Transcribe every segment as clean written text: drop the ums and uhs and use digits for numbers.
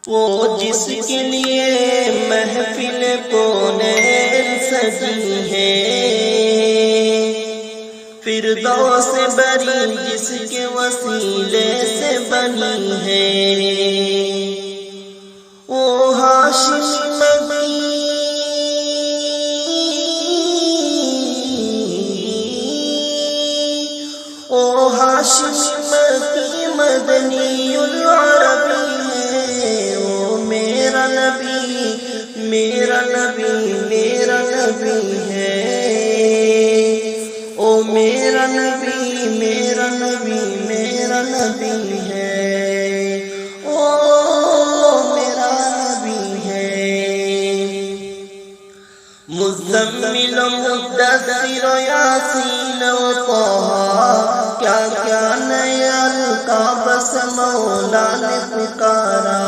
وہ جس کے لیے محفل کونین سجی ہے، فردوس بری جس کے وسیلے سے بنی ہے، وہ ہاشمی مکی مدنی العربی ہے، وہ میرا نبی میرا نبی میرا نبی ہے، او میرا نبی میرا نبی میرا نبی ہے، او میرا نبی ہے۔ مزمل و مدثر و یاسین و طٰہٰ، کیا کیا نئے القاب سے مولا نے پکارا،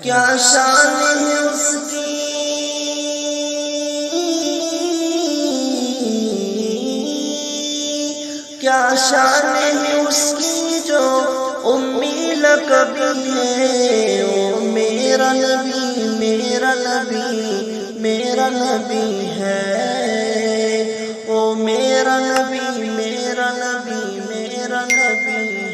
کیا شان ہے اس کی، کیا شان ہے اس کی جو امی لقبی ہے، او میرا نبی میرا نبی میرا نبی ہے، او میرا نبی میرا نبی میرا نبی